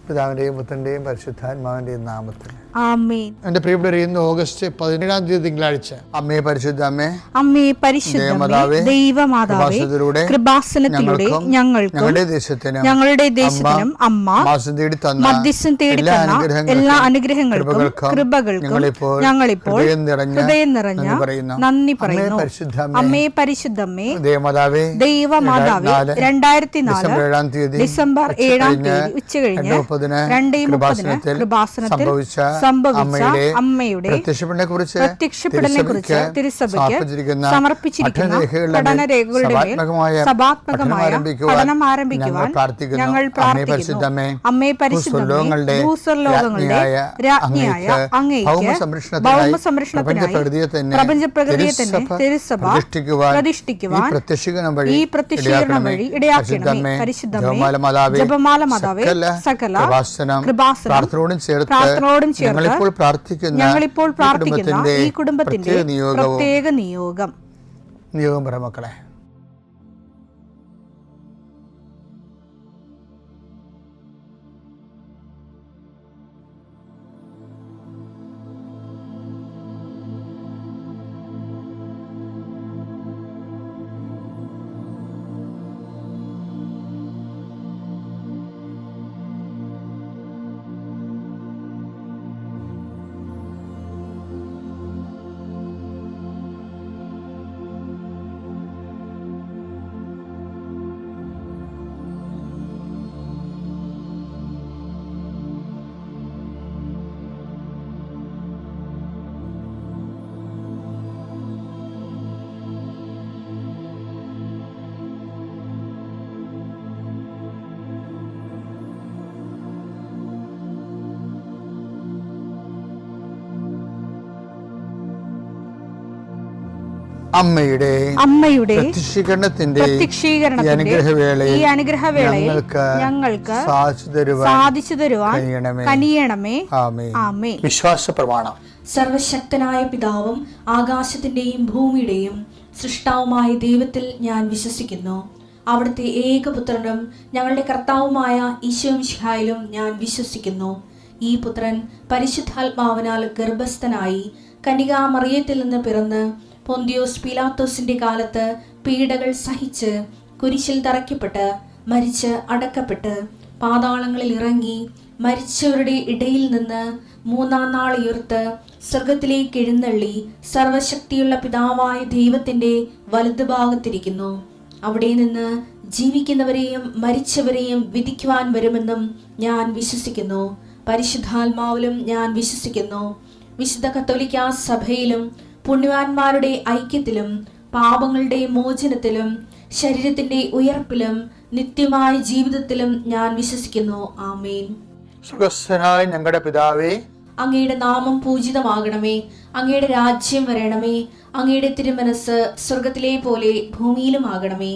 പിതാവിൻ്റെയും പുത്രൻ്റെയും പരിശുദ്ധാത്മാവിൻ്റെയും നാമത്തിൽ ആമേൻ. എൻ്റെ പ്രിയപ്പെട്ടവരെ, ഇന്ന് ഓഗസ്റ്റ് 17 തിങ്കളാഴ്ച. അമ്മേ പരിശുദ്ധ അമ്മേ, അമ്മേ പരിശുദ്ധമേ, ദൈവമാതാവേ, കൃപാസനത്തിലൂടെ ഞങ്ങളുടെ ദേശത്തിനും അമ്മ മധ്യസ്ഥം തേടി തന്ന എല്ലാ അനുഗ്രഹങ്ങൾക്കും കൃപകൾക്കും ഞങ്ങളിപ്പോൾ ഹൃദയം നിറഞ്ഞ നന്ദി പറയുന്നു. അമ്മേ പരിശുദ്ധമേ, ദൈവമാതാവേ, 2004 ഡിസംബർ 7 ഉച്ചകഴിഞ്ഞ് 2:30 കൃപാസനത്തിൽ സംഭവിച്ച അമ്മയുടെ പ്രത്യക്ഷപ്പെടലിനെക്കുറിച്ച് തിരുസഭയ്ക്ക് സമർപ്പിച്ചിരിക്കുന്ന പഠനരേഖകളുടെ മേൽ സഭാത്മകമായ പഠനം ആരംഭിക്കുവാൻ ഞങ്ങൾ പ്രാർത്ഥിക്കുന്നു. അമ്മേ പരിശുദ്ധമേ, ഭൂസ്വർലോകങ്ങളുടെ രാജ്ഞിയായ അങ്ങേയ്ക്ക് ഭൗമസംരക്ഷണത്തിനായി പ്രപഞ്ചപ്രകൃതിയെ തന്നെ തിരുസഭ പ്രതിഷ്ഠിക്കുവാൻ ഈ പ്രത്യക്ഷീകരണം വഴി ഇടയാക്കണമേ. പരിശുദ്ധമേ, ജപമാല മാതാവേ, സകല കൃപാസനം പ്രാർത്ഥനയോടും ചേർത്ത് ഞങ്ങളിപ്പോൾ പ്രാർത്ഥിക്കുന്ന ഈ കുടുംബത്തിന്റെ പ്രത്യേക നിയോഗം പറ മക്കളെ. അമ്മയുടെ പ്രത്യക്ഷീകരണത്തിന്റെ ഈ അനുഗ്രഹവേളയിൽ ഞങ്ങൾക്ക് സാധിച്ചു തരുവാൻ കനിയണമേ. ആമേൻ. വിശ്വാസ പ്രമാണം. സർവശക്തനായ പിതാവും ആകാശത്തിന്റെയും ഭൂമിയുടെയും സൃഷ്ടാവുമായ ദൈവത്തിൽ ഞാൻ വിശ്വസിക്കുന്നു. അവിടുത്തെ ഏകപുത്രനും ഞങ്ങളുടെ കർത്താവുമായ ഈശോമിശിഹായിലും ഞാൻ വിശ്വസിക്കുന്നു. ഈ പുത്രൻ പരിശുദ്ധാത്മാവിനാൽ ഗർഭസ്ഥനായി കന്യകാമറിയത്തിൽ നിന്ന് പിറന്ന് പൊന്തിയോസ് പീലാത്തോസിന്റെ കാലത്ത് പീഡകൾ സഹിച്ച് കുരിശിൽ തറയ്ക്കപ്പെട്ട് മരിച്ച് അടക്കപ്പെട്ട് പാതാളങ്ങളിൽ ഇറങ്ങി മരിച്ചവരുടെ ഇടയിൽ നിന്ന് 3-ാം നാൾ ഉയർത്ത് സ്വർഗത്തിലേക്ക് എഴുന്നള്ളി സർവശക്തിയുള്ള പിതാവായ ദൈവത്തിന്റെ വലതുഭാഗത്തിരിക്കുന്നു. അവിടെ നിന്ന് ജീവിക്കുന്നവരെയും മരിച്ചവരെയും വിധിക്കുവാൻ വരുമെന്നും ഞാൻ വിശ്വസിക്കുന്നു. പരിശുദ്ധാത്മാവിലും ഞാൻ വിശ്വസിക്കുന്നു. വിശുദ്ധ കത്തോലിക്കാ സഭയിലും പുണ്യവാന്മാരുടെ ഐക്യത്തിലും പാപങ്ങളുടെ മോചനത്തിലും ശരീരത്തിന്റെ ഉയർപ്പിലും നിത്യമായ ജീവിതത്തിലും ഞാൻ വിശ്വസിക്കുന്നു. ആമേൻ. സ്വർഗ്ഗസ്ഥനായ ഞങ്ങളുടെ പിതാവേ, അങ്ങയുടെ നാമം പൂജിതമാകണമേ. അങ്ങയുടെ രാജ്യം വരണമേ. അങ്ങയുടെ തിരുമനസ് സ്വർഗത്തിലെ പോലെ ഭൂമിയിലും ആകണമേ.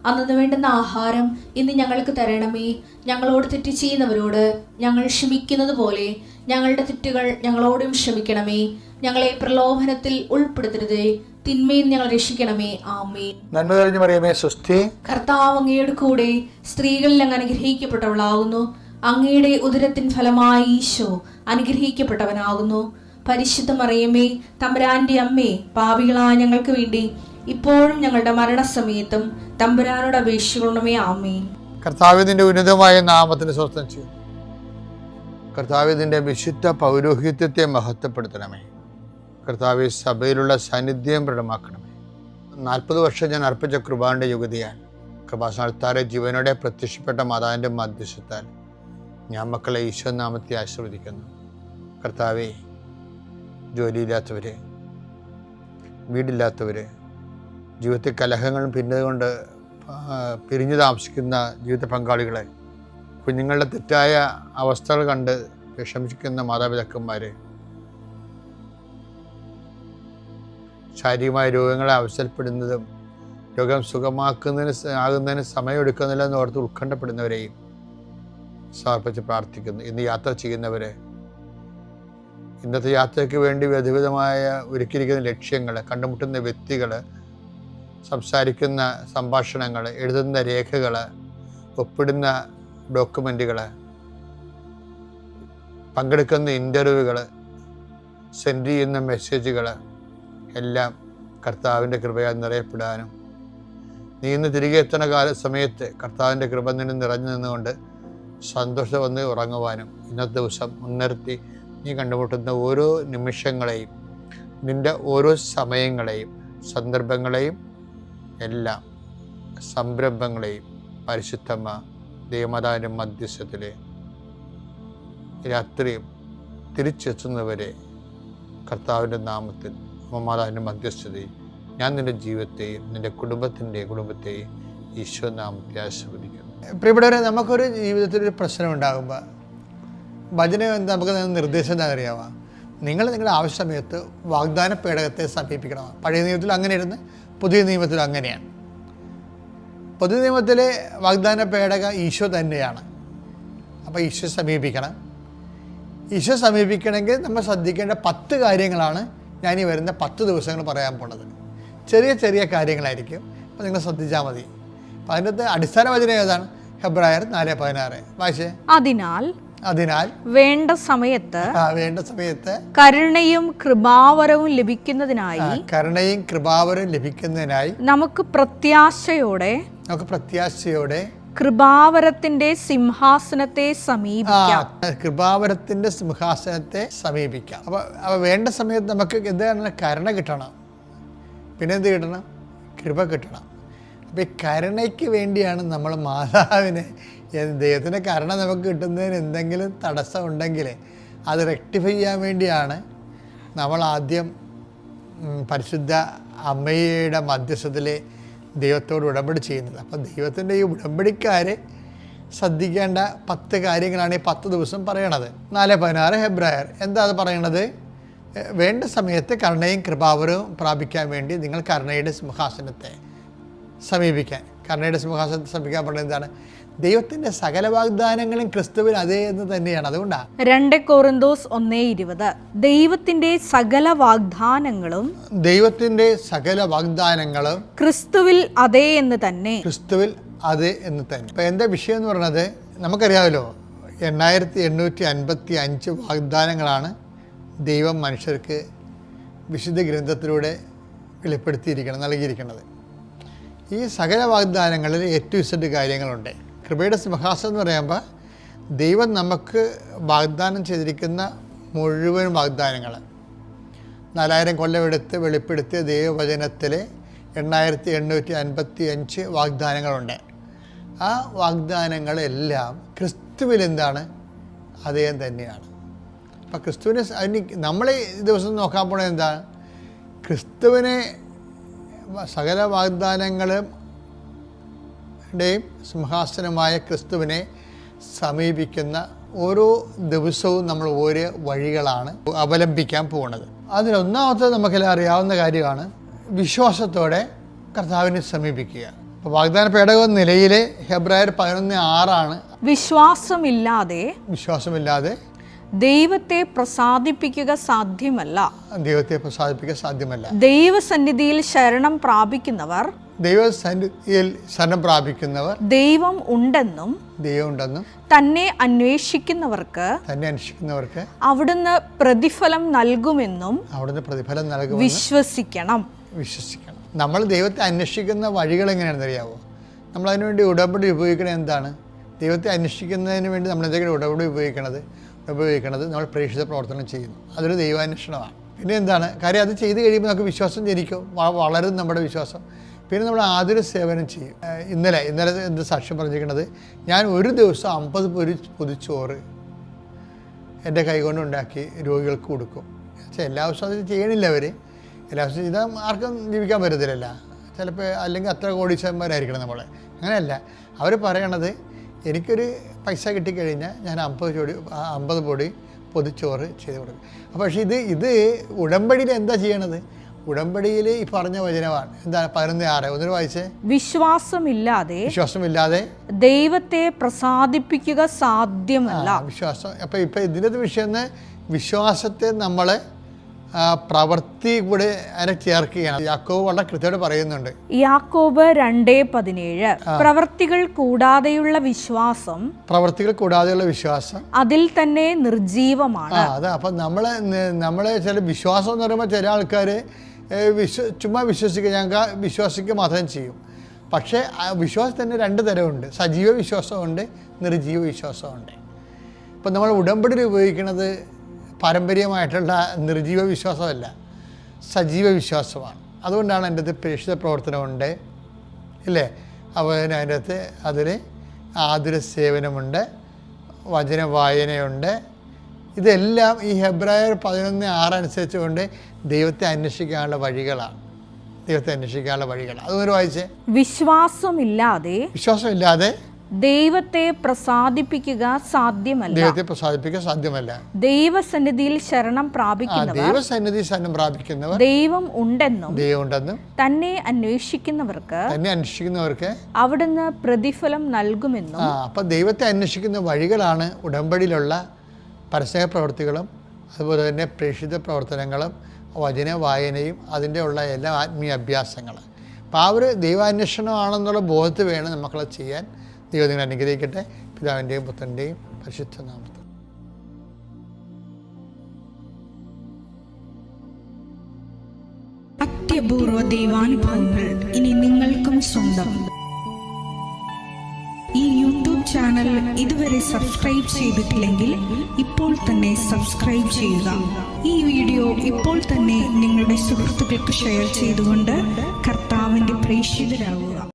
അന്നു വേണ്ടുന്ന ആഹാരം ഇന്ന് ഞങ്ങൾക്ക് തരണമേ. ഞങ്ങളോട് തെറ്റ് ചെയ്യുന്നവരോട് ഞങ്ങൾ ക്ഷമിക്കുന്നത് പോലെ ഞങ്ങളുടെ തെറ്റുകൾ ഞങ്ങളോടും ക്ഷമിക്കണമേ. ഞങ്ങളെ പ്രലോഭനത്തിൽ ഉൾപ്പെടുത്തരുതേ, തിന്മയിൽ ഞങ്ങൾ രക്ഷിക്കണമേ. ആമേൻ. നന്മ നിറഞ്ഞ മറിയമേ, സ്വസ്തി. കർത്താവ് അങ്ങയുടെ കൂടെ സ്ത്രീകളിൽ അങ്ങ് അനുഗ്രഹിക്കപ്പെട്ടവളാകുന്നു. അങ്ങയുടെ ഉദരത്തിൻ ഫലമായി ഈശോ അനുഗ്രഹിക്കപ്പെട്ടവനാകുന്നു. പരിശുദ്ധ മറിയമേ, തമ്പുരാന്റെ അമ്മേ, പാപികളായ ഞങ്ങൾക്ക് വേണ്ടി ഇപ്പോഴും ഞങ്ങളുടെ മരണസമയത്തും തമ്പുരാനോട് അപേക്ഷിക്കണമേ. ആമേൻ. കർത്താവിന്റെ ഉന്നതമായ നാമത്തിന് സ്വസ്ഥം ചെയ്യും. കർത്താവിന്റെ വിശുദ്ധ പൗരോഹിത്യത്തെ മഹത്വപ്പെടുത്തണമേ. കർത്താവ് സഭയിലുള്ള സാന്നിധ്യം പ്രകടമാക്കണമേ. 40 വർഷം ഞാൻ അർപ്പിച്ച കൃപാന്റെ യുഗതിയാൽ കൃപാസനത്താറെ ജീവനോടെ പ്രത്യക്ഷപ്പെട്ട മാതാവിന്റെ മധ്യസ്ഥത്താൽ ഞാൻ മക്കളെ ഈശോ നാമത്തെ ആശീർവദിക്കുന്നു. കർത്താവെ, ജോലിയില്ലാത്തവര്, വീടില്ലാത്തവര്, ജീവിതത്തിൽ കലഹങ്ങളും പിന്നതുകൊണ്ട് പിരിഞ്ഞു താമസിക്കുന്ന ജീവിത പങ്കാളികളെ, കുഞ്ഞുങ്ങളുടെ തെറ്റായ അവസ്ഥകൾ കണ്ട് വിഷമിക്കുന്ന മാതാപിതാക്കന്മാരെ, ശാരീരികമായ രോഗങ്ങളെ അവസരപ്പെടുന്നതും രോഗം ആകുന്നതിന് സമയമെടുക്കുന്നില്ലെന്ന് ഓർത്ത് ഉത്കണ്ഠപ്പെടുന്നവരെയും സമർപ്പിച്ച് പ്രാർത്ഥിക്കുന്നു. ഇന്ന് യാത്ര ചെയ്യുന്നവരെ, ഇന്നത്തെ യാത്രയ്ക്ക് വേണ്ടി വിവിധമായ ഒരുക്കിയിരിക്കുന്ന ലക്ഷ്യങ്ങൾ, കണ്ടുമുട്ടുന്ന വ്യക്തികൾ, സംസാരിക്കുന്ന സംഭാഷണങ്ങൾ, എഴുതുന്ന രേഖകൾ, ഒപ്പിടുന്ന ഡോക്യുമെൻറ്റുകൾ, പങ്കെടുക്കുന്ന ഇൻ്റർവ്യൂകൾ, സെൻഡ് ചെയ്യുന്ന മെസ്സേജുകൾ എല്ലാം കർത്താവിൻ്റെ കൃപയാൽ നിറയപ്പെടാനും നീ ഇന്ന് തിരികെ എത്തുന്ന സമയത്ത് കർത്താവിൻ്റെ കൃപ നിന്നെ നിറഞ്ഞു നിന്നുകൊണ്ട് സന്തോഷം വന്ന് ഉറങ്ങുവാനും ഇന്നത്തെ ദിവസം മുൻനിർത്തി നീ കണ്ടുമുട്ടുന്ന ഓരോ നിമിഷങ്ങളെയും, നിൻ്റെ ഓരോ സമയങ്ങളെയും, സന്ദർഭങ്ങളെയും എല്ലാം സംരംഭങ്ങളെയും പരിശുദ്ധമ്മ ദൈവമാതാവിൻ്റെ മധ്യസ്ഥത്തിൽ രാത്രിയും തിരിച്ചെത്തുന്നവരെ കർത്താവിൻ്റെ നാമത്തിൽ മാതാവിൻ്റെ മധ്യസ്ഥതയും ഞാൻ നിൻ്റെ ജീവിതത്തെയും നിൻ്റെ കുടുംബത്തെയും ഈശോ നാമത്തെ ആശീർവദിക്കുന്നു. പ്രിയപ്പെട്ടവരെ, നമുക്കൊരു ജീവിതത്തിലൊരു പ്രശ്നം ഉണ്ടാകുമ്പോൾ വചനം എന്താ നമുക്ക് നിർദ്ദേശം എന്താ അറിയാമോ? നിങ്ങൾ നിങ്ങളുടെ ആവശ്യ സമയത്ത് വാഗ്ദാന പേടകത്തെ സമീപിക്കണം. പഴയ നിയമത്തിൽ അങ്ങനെയായിരുന്നു, പുതിയ നിയമത്തിൽ അങ്ങനെയാണ്. പുതിയ നിയമത്തിലെ വാഗ്ദാന പേടക ഈശോ തന്നെയാണ്. അപ്പോൾ ഈശോ സമീപിക്കണം. ഈശോ സമീപിക്കണമെങ്കിൽ നമ്മൾ ശ്രദ്ധിക്കേണ്ട 10 കാര്യങ്ങളാണ് ഞാൻ ഈ വരുന്ന 10 ദിവസങ്ങൾ പറയാൻ പോണത്. ചെറിയ ചെറിയ കാര്യങ്ങളായിരിക്കും, അപ്പോൾ നിങ്ങൾ ശ്രദ്ധിച്ചാൽ മതി. അപ്പം അതിൻ്റെ അടിസ്ഥാന വചനം ഏതാണ്? ഹെബ്രായർ 4:16 വായിച്ചേ. അതിനാൽ വേണ്ട സമയത്ത് കരുണയും കൃപാവരവും ലഭിക്കുന്നതിനായി നമുക്ക് പ്രത്യാശയോടെ കൃപാവരത്തിന്റെ സിംഹാസനത്തെ സമീപിക്കാം. അപ്പോൾ വേണ്ട സമയത്ത് നമുക്ക് എന്താണ്? കരുണ കിട്ടണം. പിന്നെ എന്ത് കിട്ടണം? കൃപ കിട്ടണം. അപ്പോൾ ഈ കരുണയ്ക്ക് വേണ്ടിയാണ് നമ്മൾ മാതാവിനെ, ദൈവത്തിൻ്റെ കരുണ നമുക്ക് കിട്ടുന്നതിന് എന്തെങ്കിലും തടസ്സം ഉണ്ടെങ്കിൽ അത് റെക്ടിഫൈ ചെയ്യാൻ വേണ്ടിയാണ് നമ്മൾ ആദ്യം പരിശുദ്ധ അമ്മയുടെ മധ്യസ്ഥത്തിൽ ദൈവത്തോട് ഉടമ്പടി ചെയ്യുന്നത്. അപ്പോൾ ദൈവത്തിൻ്റെ ഈ ഉടമ്പടിക്കാരെ ശ്രദ്ധിക്കേണ്ട 10 കാര്യങ്ങളാണ് ഈ 10 ദിവസം പറയണത്. 4:16 ഹെബ്രായർ. എന്താ അത് പറയണത്? വേണ്ട സമയത്ത് കരുണയും കൃപാവരവും പ്രാപിക്കാൻ വേണ്ടി നിങ്ങൾ കരുണയുടെ സിംഹാസനത്തെ സമീപിക്കാൻ. കരുണയുടെ സിംഹാസനത്തെ സമീപിക്കാൻ പറയുന്നത് എന്താണ്? ദൈവത്തിൻ്റെ സകല വാഗ്ദാനങ്ങളും ക്രിസ്തുവിൽ അതേ എന്ന് തന്നെയാണ്. അതുകൊണ്ടാണ് 2 കൊരിന്തോസ് 1:20 ദൈവത്തിന്റെ സകല വാഗ്ദാനങ്ങളും ക്രിസ്തുവിൽ അതേ എന്ന് തന്നെ. ഇപ്പം എൻ്റെ വിഷയം എന്ന് പറയുന്നത് നമുക്കറിയാമല്ലോ, 8855 വാഗ്ദാനങ്ങളാണ് ദൈവം മനുഷ്യർക്ക് വിശുദ്ധ ഗ്രന്ഥത്തിലൂടെ നൽകിയിരിക്കുന്നത്. ഈ സകല വാഗ്ദാനങ്ങളിൽ A to Z കാര്യങ്ങളുണ്ട്. കൃപയുടെ സിംഹാസനം എന്ന് പറയുമ്പോൾ ദൈവം നമുക്ക് വാഗ്ദാനം ചെയ്തിരിക്കുന്ന മുഴുവൻ വാഗ്ദാനങ്ങൾ 4000 കൊല്ലമെടുത്ത് വെളിപ്പെടുത്തിയ ദൈവവചനത്തിലെ 8855 വാഗ്ദാനങ്ങളുണ്ട്. ആ വാഗ്ദാനങ്ങളെല്ലാം ക്രിസ്തുവിൽ എന്താണ്? അതേ തന്നെയാണ്. അപ്പം ക്രിസ്തുവിനെ നമ്മൾ ഈ ദിവസം നോക്കാൻ പോണത് എന്താണ്? ക്രിസ്തുവിനെ, സകല വാഗ്ദാനങ്ങളുടെയും സിംഹാസനമായ ക്രിസ്തുവിനെ സമീപിക്കുന്ന ഓരോ ദിവസവും നമ്മൾ ഓരോ വഴികളാണ് അവലംബിക്കാൻ പോകുന്നത്. അതിലൊന്നാമത്തത് നമുക്കെല്ലാം അറിയാവുന്ന കാര്യമാണ് വിശ്വാസത്തോടെ കർത്താവിനെ സമീപിക്കുക. അപ്പോൾ വാഗ്ദാന പേടകം നിലയിലെ ഹെബ്രായർ 11:6 വിശ്വാസമില്ലാതെ ദൈവത്തെ പ്രസാദിപ്പിക്കുക സാധ്യമല്ല. ദൈവസന്നിധിയിൽ ശരണം പ്രാപിക്കുന്നവർ ദൈവം ഉണ്ടെന്നും തന്നെ അന്വേഷിക്കുന്നവർക്ക് അവിടുന്ന് പ്രതിഫലം നൽകുമെന്നും വിശ്വസിക്കണം. നമ്മൾ ദൈവത്തെ അന്വേഷിക്കുന്ന വഴികൾ എങ്ങനെയാണെന്ന് അറിയാമോ? നമ്മൾ അതിനുവേണ്ടി ഉടമ്പടി ഉപയോഗിക്കണത് എന്താണ്? ദൈവത്തെ അന്വേഷിക്കുന്നതിന് വേണ്ടി നമ്മൾ എന്തെങ്കിലും ഉടമ്പടി ഉപയോഗിക്കുന്നത് നമ്മൾ പ്രേക്ഷിത പ്രവർത്തനം ചെയ്യുന്നു. അതൊരു ദൈവാന്വേഷണമാണ്. പിന്നെ എന്താണ് കാര്യം? അത് ചെയ്ത് കഴിയുമ്പോൾ നമുക്ക് വിശ്വാസം ജനിക്കും, വളരും നമ്മുടെ വിശ്വാസം. പിന്നെ നമ്മൾ ആതുര സേവനം ചെയ്യും. ഇന്നലെ എന്ത് സാക്ഷ്യം പറഞ്ഞിരിക്കുന്നത്, ഞാൻ ഒരു ദിവസം 50 പൊതിച്ചോറ് എൻ്റെ കൈകൊണ്ടുണ്ടാക്കി രോഗികൾക്ക് കൊടുക്കും. എല്ലാ ദിവസവും അത് ചെയ്യണില്ല. എല്ലാ ദിവസവും ചെയ്താൽ ആർക്കും ജീവിക്കാൻ പറ്റത്തില്ലല്ല. ചിലപ്പോൾ അല്ലെങ്കിൽ അത്ര കോടീശ്വരന്മാരായിരിക്കണം നമ്മളെ. അങ്ങനെയല്ല. അവർ പറയണത്, എനിക്കൊരു പൈസ കിട്ടിക്കഴിഞ്ഞാൽ ഞാൻ 50 പൊടി പൊതിച്ചോറ് ചെയ്ത് കൊടുക്കും. അപ്പോൾ പക്ഷേ ഇത് ഉടമ്പടിയിൽ എന്താ ചെയ്യണത്? ഉടമ്പടിയിൽ ഈ പറഞ്ഞ വചനമാണ്. എന്താണ്? 11:6 ഒന്നൊരു വായിച്ചേ. വിശ്വാസമില്ലാതെ ദൈവത്തെ പ്രസാദിപ്പിക്കുക സാധ്യമല്ല. വിശ്വാസം. അപ്പോൾ ഇപ്പം ഇതിൻ്റെ വിഷയം വിശ്വാസത്തെ നമ്മൾ പ്രവൃത്തി കൂടെ അതിനെ ചേർക്കുകയാണ്. യാക്കോബ് വളരെ കൃത്യമായിട്ട് പറയുന്നുണ്ട്. യാക്കോബ് 2:17 പ്രവൃത്തികൾ കൂടാതെയുള്ള വിശ്വാസം അതിൽ തന്നെ നിർജീവമാണ്. അതെ. അപ്പം നമ്മളെ ചില വിശ്വാസം എന്ന് പറയുമ്പോൾ ചില ആൾക്കാർ ചുമ്മാ വിശ്വസിക്കുക, ഞങ്ങൾക്ക് വിശ്വസിക്കുക മാത്രം ചെയ്യും. പക്ഷേ വിശ്വാസത്തിന് 2 തരമുണ്ട്. സജീവ വിശ്വാസമുണ്ട്, നിർജീവ വിശ്വാസമുണ്ട്. ഇപ്പം നമ്മൾ ഉടമ്പടിയിൽ ഉപയോഗിക്കുന്നത് പാരമ്പര്യമായിട്ടുള്ള നിർജീവ വിശ്വാസമല്ല, സജീവ വിശ്വാസമാണ്. അതുകൊണ്ടാണ് എൻ്റെ അടുത്ത് പ്രേക്ഷിത പ്രവർത്തനമുണ്ട്, ഇല്ലേ? അപ്പോൾ അതിൻ്റെ അകത്ത് അതിൽ ആതുര സേവനമുണ്ട്, വചന വായനയുണ്ട്. ഇതെല്ലാം ഈ ഹെബ്രായർ 11:6 അനുസരിച്ചുകൊണ്ട് ദൈവത്തെ അന്വേഷിക്കാനുള്ള വഴികളാണ്. അതൊന്ന് വായിച്ചേ. വിശ്വാസമില്ലാതെ ദൈവത്തെ പ്രസാദിപ്പിക്കുക സാധ്യമല്ല. ദൈവസന്നിധിയിൽ ശരണം പ്രാപിക്കുന്നവർ ദൈവം ഉണ്ടെന്നും തന്നെ അന്വേഷിക്കുന്നവർക്ക് അവിടുന്ന് പ്രതിഫലം നൽകുമെന്നും. അപ്പം ദൈവത്തെ അന്വേഷിക്കുന്ന വഴികളാണ് ഉടമ്പടിയിലുള്ള പരസ്യ പ്രവൃത്തികളും അതുപോലെ തന്നെ പ്രേക്ഷിത പ്രവർത്തനങ്ങളും വചന വായനയും അതിൻ്റെ ഉള്ള എല്ലാ ആത്മീയ അഭ്യാസങ്ങളും. അപ്പോൾ ആ ഒരു ദൈവാന്വേഷണമാണെന്നുള്ള ബോധത്തിൽ വേണം നമുക്കത് ചെയ്യാൻ. ദൈവം നിങ്ങൾ അനുഗ്രഹിക്കട്ടെ. പിതാവിൻ്റെയും പുത്രൻ്റെയും പരിശുദ്ധ നാമത്തിൽ. അത്യപൂർവ ദൈവാനുഭവങ്ങൾ ഇനി നിങ്ങൾക്കും സ്വന്തം. ഈ യൂട്യൂബ് ചാനൽ ഇതുവരെ സബ്സ്ക്രൈബ് ചെയ്തിട്ടില്ലെങ്കിൽ ഇപ്പോൾ തന്നെ സബ്സ്ക്രൈബ് ചെയ്യുക. ഈ വീഡിയോ ഇപ്പോൾ തന്നെ നിങ്ങളുടെ സുഹൃത്തുക്കൾക്ക് ഷെയർ ചെയ്തുകൊണ്ട് കർത്താവിൻ്റെ പ്രേക്ഷിതരാകുക.